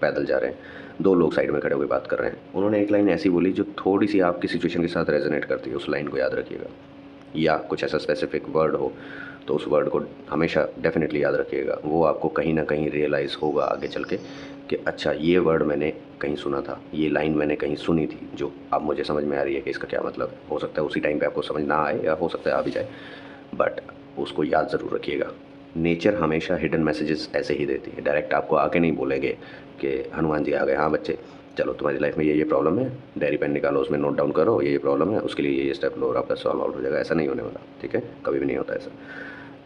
पैदल जा रहे हैं, दो लोग साइड में खड़े हुए बात कर रहे हैं, उन्होंने एक लाइन ऐसी बोली जो थोड़ी सी आपकी सिचुएशन के साथ रेजोनेट करती है, उस लाइन को याद रखिएगा। या कुछ ऐसा स्पेसिफिक वर्ड हो तो उस वर्ड को हमेशा डेफिनेटली याद रखिएगा, वो आपको कहीं ना कहीं रियलाइज़ होगा आगे चल के कि अच्छा ये वर्ड मैंने कहीं सुना था, ये लाइन मैंने कहीं सुनी थी, जो अब मुझे समझ में आ रही है कि इसका क्या मतलब है। हो सकता है उसी टाइम पे आपको समझ ना आए, या हो सकता है आ भी जाए, बट उसको याद ज़रूर रखिएगा। नेचर हमेशा हिडन मैसेजेस ऐसे ही देती है, डायरेक्ट आपको आके नहीं बोलेंगे कि हनुमान जी आ गए, हाँ बच्चे चलो तुम्हारी लाइफ में ये प्रॉब्लम है, डायरी पेन निकालो, उसमें नोट डाउन करो, ये प्रॉब्लम है, उसके लिए ये स्टेप लो और आपका सॉल्व आउट हो जाएगा। ऐसा नहीं होने वाला, ठीक है, कभी भी नहीं होता ऐसा।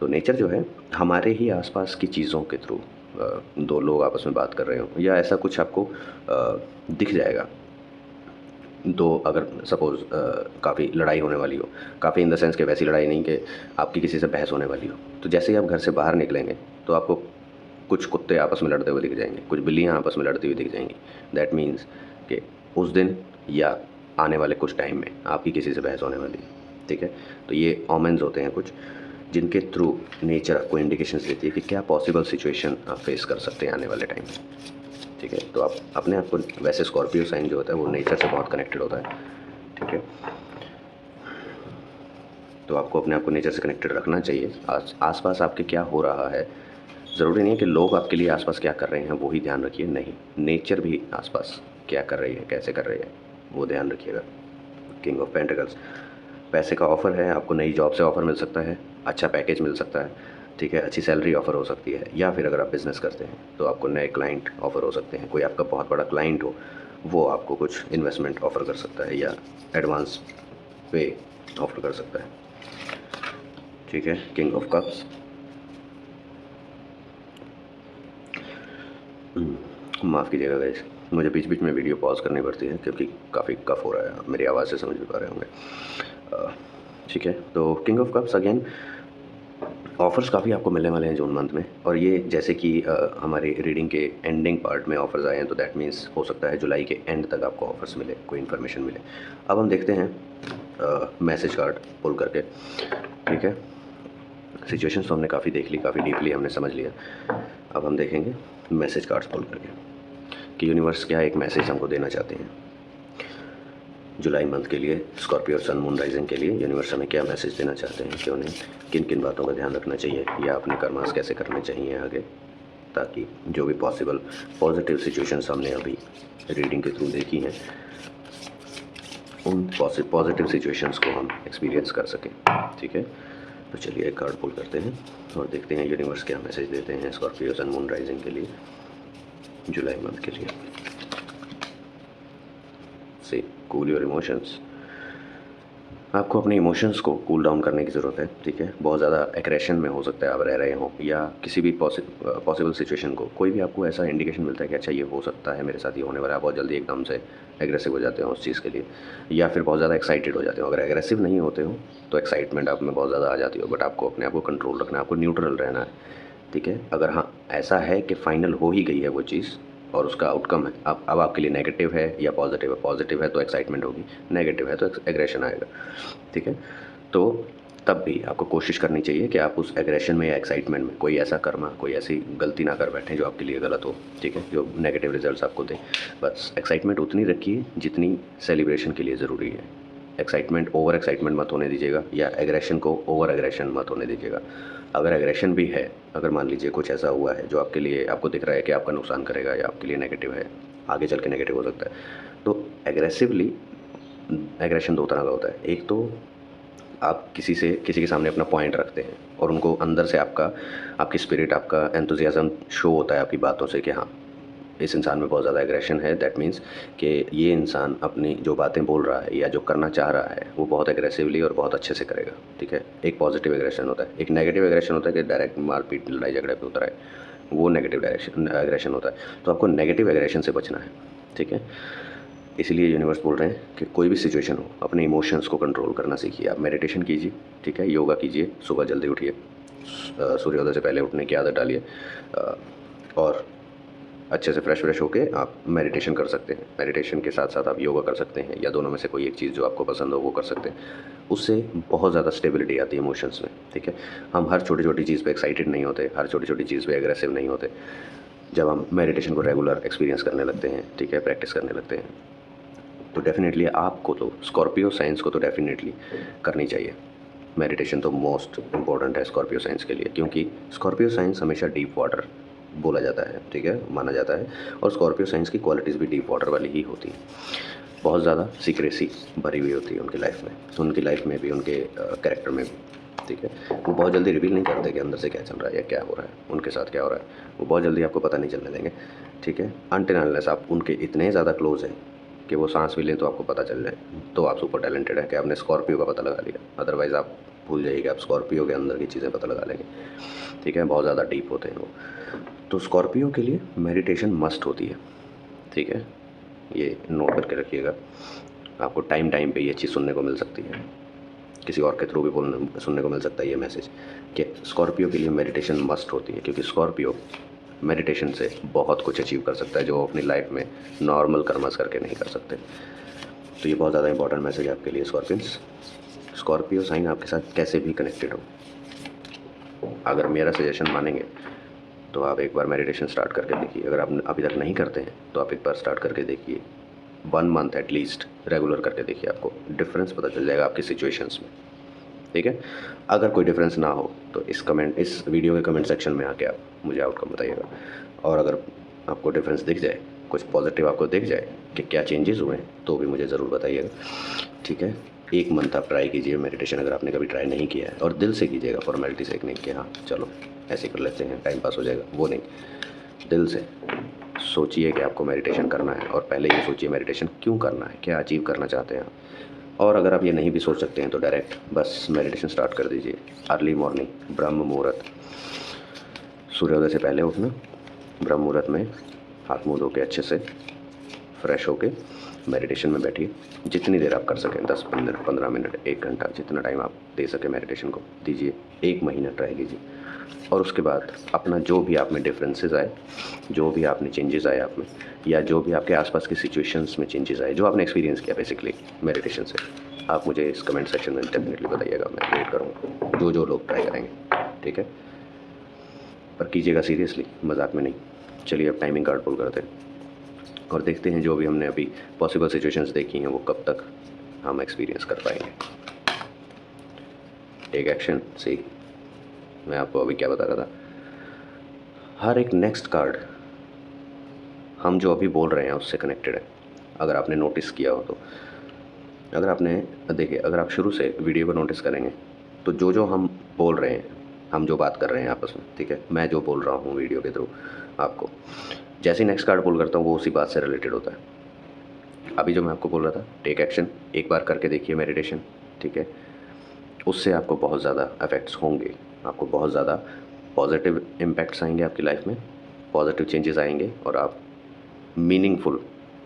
तो नेचर जो है हमारे ही आसपास की चीज़ों के थ्रू, दो लोग आपस में बात कर रहे हो या ऐसा कुछ आपको दिख जाएगा। तो अगर सपोज़ काफ़ी लड़ाई होने वाली हो, काफ़ी इन द सेंस कि वैसी लड़ाई नहीं कि आपकी किसी से बहस होने वाली हो, तो जैसे ही आप घर से बाहर निकलेंगे तो आपको कुछ कुत्ते आपस में लड़ते हुए दिख जाएंगे, कुछ बिल्लियाँ आपस में लड़ती हुई दिख जाएंगी। दैट मीन्स कि उस दिन या आने वाले कुछ टाइम में आपकी किसी से बहस होने वाली है, ठीक है। तो ये ओमेंस होते हैं कुछ, जिनके थ्रू नेचर आपको इंडिकेशंस देती है कि क्या पॉसिबल सिचुएशन आप फेस कर सकते हैं आने वाले टाइम में, ठीक है। तो आप अपने आप को, वैसे स्कॉर्पियो साइन जो होता है वो नेचर से बहुत कनेक्टेड होता है, ठीक है। तो आपको अपने आप को नेचर से कनेक्टेड रखना चाहिए। आसपास आपके क्या हो रहा है, ज़रूरी नहीं है कि लोग आपके लिए आसपास क्या कर रहे हैं वो ही ध्यान रखिए, नहीं, नेचर भी आसपास क्या कर रही है, कैसे कर रही है, वो ध्यान रखिएगा। किंग ऑफ पेंटिकल्स, पैसे का ऑफ़र है, आपको नई जॉब से ऑफ़र मिल सकता है, अच्छा पैकेज मिल सकता है, ठीक है, अच्छी सैलरी ऑफ़र हो सकती है, या फिर अगर आप बिज़नेस करते हैं तो आपको नए क्लाइंट ऑफ़र हो सकते हैं। कोई आपका बहुत बड़ा क्लाइंट हो, वो आपको कुछ इन्वेस्टमेंट ऑफ़र कर सकता है या एडवांस पे ऑफ़र कर सकता है, ठीक है। किंग ऑफ कप्स, माफ़ कीजिएगा गाइस, मुझे बीच बीच में वीडियो पॉज करनी पड़ती है क्योंकि काफ़ी कफ हो रहा है, आप मेरी आवाज़ से समझ भी पा रहे होंगे, ठीक है। तो king of cups again, offers काफ़ी आपको मिलने वाले हैं जून मंथ में, और ये जैसे कि हमारे रीडिंग के एंडिंग पार्ट में ऑफ़र्स आए हैं, तो दैट मीन्स हो सकता है जुलाई के एंड तक आपको ऑफ़र्स मिले, कोई इन्फॉर्मेशन मिले। अब हम देखते हैं मैसेज कार्ड पुल करके, ठीक है। सिचुएशंस तो हमने काफ़ी देख ली, काफ़ी डीपली हमने समझ लिया। अब हम देखेंगे मैसेज कार्ड्स पुल करके कि यूनिवर्स क्या एक मैसेज हमको देना चाहते हैं जुलाई मंथ के लिए। स्कॉर्पियो सन मून राइजिंग के लिए यूनिवर्स हमें क्या मैसेज देना चाहते हैं, कि उन्हें किन किन बातों का ध्यान रखना चाहिए या अपने कर्मास कैसे करने चाहिए आगे, ताकि जो भी पॉसिबल पॉजिटिव सिचुएशंस हमने अभी रीडिंग के थ्रू देखी हैं, उन पॉजिटिव सिचुएशंस को हम एक्सपीरियंस कर सकें, ठीक है। तो चलिए एक कार्ड पुल करते हैं और देखते हैं यूनिवर्स क्या मैसेज देते हैं स्कॉर्पियो सन मून राइजिंग के लिए जुलाई मंथ के लिए। से कूल योर इमोशंस, आपको अपने इमोशंस को कूल डाउन करने की ज़रूरत है, ठीक है। बहुत ज़्यादा एग्रेशन में हो सकता है आप रह रहे हो, या किसी भी पॉसिबल सिचुएशन को कोई भी आपको ऐसा इंडिकेशन मिलता है कि अच्छा ये हो सकता है मेरे साथ, ये होने वाला है, बहुत जल्दी एकदम से एग्रेसिव हो जाते हो उस चीज़ के लिए, या फिर बहुत ज़्यादा एक्साइटेड हो जाते हो। अगर एग्रेसिव नहीं होते हो तो एक्साइटमेंट आप में बहुत ज़्यादा आ जाती हो, बट आपको अपने आप को कंट्रोल रखना है, आपको न्यूट्रल रहना है, ठीक है। अगर हाँ ऐसा है कि फ़ाइनल हो ही गई है वो चीज़ और उसका आउटकम है अब आपके लिए नेगेटिव है या पॉजिटिव है, पॉजिटिव है तो एक्साइटमेंट होगी, नेगेटिव है तो एग्रेशन आएगा, ठीक है। तो तब भी आपको कोशिश करनी चाहिए कि आप उस एग्रेशन में या एक्साइटमेंट में कोई ऐसा कर्मा, कोई ऐसी गलती ना कर बैठें जो आपके लिए गलत हो, ठीक है, जो नेगेटिव रिजल्ट्स आपको दे। बस एक्साइटमेंट उतनी रखिए जितनी सेलिब्रेशन के लिए ज़रूरी है। ओवर एक्साइटमेंट मत होने दीजिएगा, या एग्रेशन को ओवर एग्रेशन मत होने दीजिएगा। अगर एग्रेशन भी है, अगर मान लीजिए कुछ ऐसा हुआ है जो आपके लिए, आपको दिख रहा है कि आपका नुकसान करेगा या आपके लिए नेगेटिव है, आगे चल के नेगेटिव हो सकता है, तो एग्रेसिवली, एग्रेशन दो तरह का होता है। एक तो आप किसी के सामने अपना पॉइंट रखते हैं और उनको अंदर से आपकी स्पिरिट, आपका एंथुजियाज़म शो होता है आपकी बातों से कि हाँ इस इंसान में बहुत ज़्यादा एग्रेशन है, दैट मीन्स कि ये इंसान अपनी जो बातें बोल रहा है या जो करना चाह रहा है वो बहुत एग्रेसिवली और बहुत अच्छे से करेगा, ठीक है। एक पॉजिटिव एग्रेशन होता है। एक नेगेटिव एग्रेशन होता है कि डायरेक्ट मारपीट लड़ाई झगड़े पे उतर आए, वो नेगेटिव एग्रेशन होता है। तो आपको नेगेटिव एग्रेशन से बचना है, ठीक है। इसीलिए यूनिवर्स बोल रहे हैं कि कोई भी सिचुएशन हो अपने इमोशंस को कंट्रोल करना सीखिए। आप मेडिटेशन कीजिए, ठीक है, योगा कीजिए, सुबह जल्दी उठिए, सूर्योदय से पहले उठने की आदत डालिए, और अच्छे से फ्रेश होके आप मेडिटेशन कर सकते हैं। मेडिटेशन के साथ साथ आप योगा कर सकते हैं, या दोनों में से कोई एक चीज़ जो आपको पसंद हो वो कर सकते हैं। उससे बहुत ज़्यादा स्टेबिलिटी आती है इमोशंस में, ठीक है। हम हर छोटी छोटी चीज़ पे एक्साइटेड नहीं होते, हर छोटी छोटी चीज़ पे एग्रेसिव नहीं होते। जब हम मेडिटेशन को रेगुलर एक्सपीरियंस करने लगते हैं, ठीक है, प्रैक्टिस करने लगते हैं, तो डेफिनेटली आपको तो स्कॉर्पियो साइंस को तो डेफिनेटली करनी चाहिए। मेडिटेशन तो मोस्ट इम्पॉर्टेंट है स्कॉर्पियो साइंस के लिए, क्योंकि स्कॉर्पियो साइंस हमेशा डीप वाटर बोला जाता है, ठीक है, माना जाता है। और स्कॉर्पियो साइंस की क्वालिटीज़ भी डीप वाटर वाली ही होती हैं। बहुत ज़्यादा सीक्रेसी भरी हुई होती है उनकी लाइफ में, उनकी लाइफ में भी, उनके कैरेक्टर में भी, ठीक है। वो बहुत जल्दी रिवील नहीं करते कि अंदर से क्या चल रहा है या क्या हो रहा है, उनके साथ क्या हो रहा है, वो बहुत जल्दी आपको पता नहीं चलने देंगे, ठीक है। अनटिल अनलेस आप उनके इतने ज़्यादा क्लोज हैं कि वो सांस भी लें तो आपको पता चल जाए, तो आप सुपर टैलेंटेड हैं कि आपने स्कॉर्पियो का पता लगा लिया। अदरवाइज़ आप भूल जाइए कि आप स्कॉर्पियो के अंदर की चीज़ें पता लगा लेंगे, ठीक है। बहुत ज़्यादा डीप होते हैं वो। तो स्कॉर्पियो के लिए मेडिटेशन मस्ट होती है, ठीक है, ये नोट करके रखिएगा। आपको टाइम टाइम पे ये चीज़ सुनने को मिल सकती है, किसी और के थ्रू भी सुनने को मिल सकता है ये मैसेज कि स्कॉर्पियो के लिए मेडिटेशन मस्ट होती है, क्योंकि स्कॉर्पियो मेडिटेशन से बहुत कुछ अचीव कर सकता है जो वो अपनी लाइफ में नॉर्मल कर्मस करके नहीं कर सकते। तो ये बहुत ज़्यादा इंपॉर्टेंट मैसेज है आपके लिए स्कॉर्पियंस। स्कॉर्पियो साइन आपके साथ कैसे भी कनेक्टेड हो, अगर मेरा सजेशन मानेंगे तो आप एक बार मेडिटेशन स्टार्ट करके देखिए। अगर आप अभी तक नहीं करते हैं तो आप एक बार स्टार्ट करके देखिए, 1 मंथ एटलीस्ट रेगुलर करके देखिए, आपको डिफरेंस पता चल जाएगा आपकी सिचुएशंस में, ठीक है। अगर कोई डिफरेंस ना हो तो इस वीडियो के कमेंट सेक्शन में आके आप मुझे आउटकम बताइएगा। और अगर आपको डिफरेंस दिख जाए, कुछ पॉजिटिव आपको दिख जाए कि क्या चेंजेस हुए हैं, तो भी मुझे ज़रूर बताइएगा, ठीक है। 1 मंथ आप ट्राई कीजिए मेडिटेशन, अगर आपने कभी ट्राई नहीं किया है, और दिल से कीजिएगा, फॉर्मेलिटी से नहीं कि हाँ चलो ऐसे कर लेते हैं टाइम पास हो जाएगा, वो नहीं। दिल से सोचिए कि आपको मेडिटेशन करना है, और पहले ये सोचिए मेडिटेशन क्यों करना है, क्या अचीव करना चाहते हैं आप। और अगर आप ये नहीं भी सोच सकते हैं तो डायरेक्ट बस मेडिटेशन स्टार्ट कर दीजिए। अर्ली मॉर्निंग, ब्रह्म मुहूर्त, सूर्योदय से पहले उठना, ब्रह्म मुहूर्त में हाथ मुँह धो के अच्छे से फ्रेश होके मेडिटेशन में बैठिए। जितनी देर आप कर सकें, 10 मिनट, 15 मिनट, 1 घंटा, जितना टाइम आप दे सकें मेडिटेशन को दीजिए। 1 महीना ट्राई कीजिए, और उसके बाद अपना जो भी आप में डिफरेंसेस आए, जो भी आप में चेंजेस आए आप में, या जो भी आपके आसपास की सिचुएशंस में चेंजेस आए, जो आपने एक्सपीरियंस किया बेसिकली मेडिटेशन से, आप मुझे इस कमेंट सेक्शन में डेफिनेटली बताइएगा। मैं वेट करूँगा जो लोग ट्राई करेंगे, ठीक है। पर कीजिएगा सीरियसली, मजाक में नहीं। चलिए अब टाइमिंग कार्ड पुल करते हैं और देखते हैं जो भी हमने अभी पॉसिबल सिचुएशंस देखी हैं वो कब तक हम एक्सपीरियंस कर पाएंगे। Take action. सी, मैं आपको अभी क्या बता रहा था, हर एक नेक्स्ट कार्ड हम जो अभी बोल रहे हैं उससे कनेक्टेड है। अगर आपने नोटिस किया हो तो, अगर आपने देखिए, अगर आप शुरू से वीडियो को नोटिस करेंगे तो जो हम बोल रहे हैं, हम जो बात कर रहे हैं आपस में, ठीक है, मैं जो बोल रहा हूँ वीडियो के थ्रू आपको, जैसे नेक्स्ट कार्ड पुल करता हूँ वो उसी बात से रिलेटेड होता है। अभी जो मैं आपको बोल रहा था, टेक एक्शन, एक बार करके देखिए मेडिटेशन, ठीक है। उससे आपको बहुत ज़्यादा इफ़ेक्ट्स होंगे, आपको बहुत ज़्यादा पॉजिटिव इम्पैक्ट्स आएंगे आपकी लाइफ में, पॉजिटिव चेंजेस आएंगे, और आप मीनिंगफुल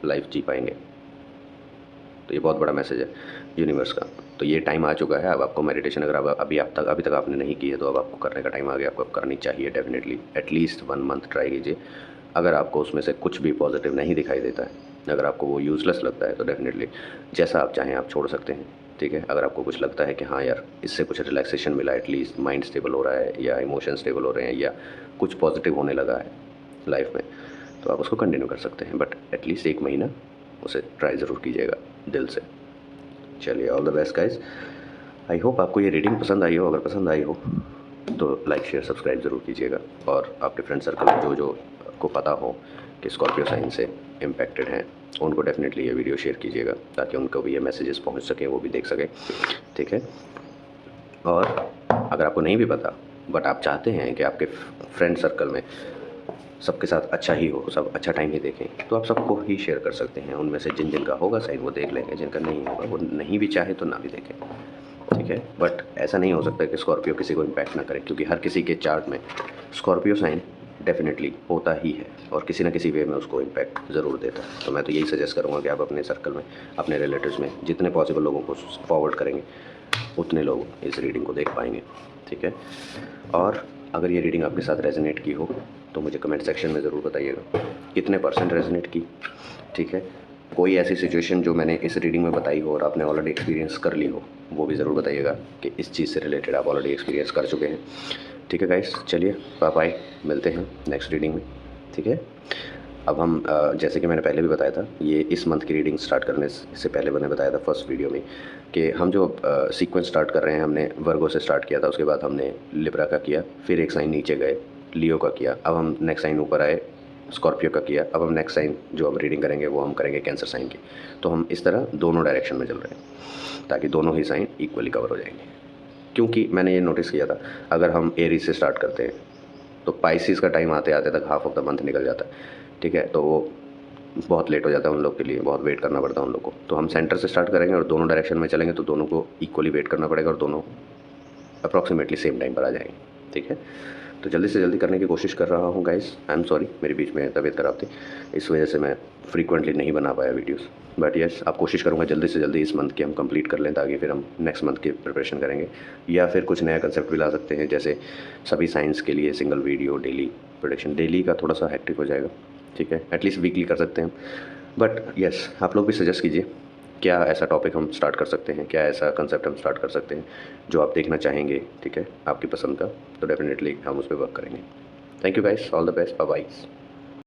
लाइफ जी पाएंगे। तो ये बहुत बड़ा मैसेज है यूनिवर्स का। तो ये टाइम आ चुका है, अब आपको मेडिटेशन, अगर आप अभी तक आपने नहीं की है तो अब आपको करने का टाइम आ गया, आपको अब करनी चाहिए डेफिनेटली। एटलीस्ट 1 मंथ ट्राई कीजिए। अगर आपको उसमें से कुछ भी पॉजिटिव नहीं दिखाई देता है, अगर आपको वो यूज़लेस लगता है, तो डेफिनेटली जैसा आप चाहें आप छोड़ सकते हैं, ठीक है। अगर आपको कुछ लगता है कि हाँ यार इससे कुछ रिलैक्सेशन मिला, एटलीस्ट माइंड स्टेबल हो रहा है, या इमोशन स्टेबल हो रहे हैं, या कुछ पॉजिटिव होने लगा है लाइफ में, तो आप उसको कंटिन्यू कर सकते हैं। बट एटलीस्ट 1 महीना उसे ट्राई ज़रूर कीजिएगा दिल से। चलिए, all the best guys. I hope आपको ये रीडिंग पसंद आई हो। अगर पसंद आई हो तो लाइक, शेयर, सब्सक्राइब ज़रूर कीजिएगा, और आपके फ्रेंड सर्कल में जो को पता हो कि स्कॉर्पियो साइन से इम्पैक्टेड हैं, उनको डेफिनेटली ये वीडियो शेयर कीजिएगा, ताकि उनको भी ये मैसेजेस पहुंच सकें, वो भी देख सकें, ठीक है। और अगर आपको नहीं भी पता, बट आप चाहते हैं कि आपके फ्रेंड सर्कल में सबके साथ अच्छा ही हो, सब अच्छा टाइम ही देखें, तो आप सबको ही शेयर कर सकते हैं। उनमें से जिन का होगा साइन वो देख लेंगे, जिनका नहीं होगा वो नहीं भी चाहे तो ना भी देखें, ठीक है। बट ऐसा नहीं हो सकता कि स्कॉर्पियो किसी को इम्पैक्ट ना करे, क्योंकि हर किसी के चार्ट में स्कॉर्पियो साइन डेफिनेटली होता ही है, और किसी ना किसी वे में उसको इम्पैक्ट ज़रूर देता है। तो मैं तो यही सजेस्ट करूँगा कि आप अपने सर्कल में, अपने रिलेटिव्स में जितने पॉसिबल लोगों को फॉरवर्ड करेंगे, उतने लोग इस रीडिंग को देख पाएंगे, ठीक है। और अगर ये रीडिंग आपके साथ रेजोनेट की हो तो मुझे कमेंट सेक्शन में ज़रूर बताइएगा कितने % रेजोनेट की, ठीक है। कोई ऐसी सिचुएशन जो मैंने इस रीडिंग में बताई हो और आपने ऑलरेडी एक्सपीरियंस कर ली हो, वो भी ज़रूर बताइएगा कि इस चीज़ से रिलेटेड आप ऑलरेडी एक्सपीरियंस कर चुके हैं, ठीक है गाइस। चलिए, बाय बाय, मिलते हैं नेक्स्ट रीडिंग में, ठीक है। अब हम जैसे कि मैंने पहले भी बताया था, ये इस मंथ की रीडिंग स्टार्ट करने से पहले मैंने बताया था फर्स्ट वीडियो में कि हम जो सीक्वेंस स्टार्ट कर रहे हैं, हमने वर्गो से स्टार्ट किया था, उसके बाद हमने लिब्रा का किया, फिर एक साइन नीचे गए, लियो का किया, अब हम नेक्स्ट साइन ऊपर आए, स्कॉर्पियो का किया, अब हम नेक्स्ट साइन जो हम रीडिंग करेंगे वो हम करेंगे कैंसर साइन की। तो हम इस तरह दोनों डायरेक्शन में चल रहे हैं, ताकि दोनों ही साइन इक्वली कवर हो जाएंगे। क्योंकि मैंने ये नोटिस किया था, अगर हम एरीज से स्टार्ट करते हैं तो पाइसिस का टाइम आते आते तक हाफ ऑफ द मंथ निकल जाता है, ठीक है। तो वो बहुत लेट हो जाता है उन लोग के लिए, बहुत वेट करना पड़ता है उन लोग को। तो हम सेंटर से स्टार्ट करेंगे और दोनों डायरेक्शन में चलेंगे, तो दोनों को इक्वली वेट करना पड़ेगा, और दोनों अप्रॉक्सीमेटली सेम टाइम पर आ जाएंगे, ठीक है। तो जल्दी से जल्दी करने की कोशिश कर रहा हूँ गाइस। आई एम सॉरी, मेरे बीच में तबीयत ख़राब थी, इस वजह से मैं फ्रीक्वेंटली नहीं बना पाया वीडियोस। बट यस, आप कोशिश करूँगा जल्दी से जल्दी इस मंथ की हम कंप्लीट कर लें, ताकि फिर हम नेक्स्ट मंथ की प्रिपरेशन करेंगे, या फिर कुछ नया कंसेप्ट भी ला सकते हैं, जैसे सभी साइंस के लिए single video daily production. Daily का थोड़ा सा हेक्टिक हो जाएगा, ठीक है, एटलीस्ट वीकली कर सकते हैं। बट यस, आप लोग भी सजेस्ट कीजिए क्या ऐसा टॉपिक हम स्टार्ट कर सकते हैं, क्या ऐसा कंसेप्ट हम स्टार्ट कर सकते हैं जो आप देखना चाहेंगे, ठीक है, आपकी पसंद का। तो डेफिनेटली हम उस पर वर्क करेंगे। Thank you guys, all the best, bye bye.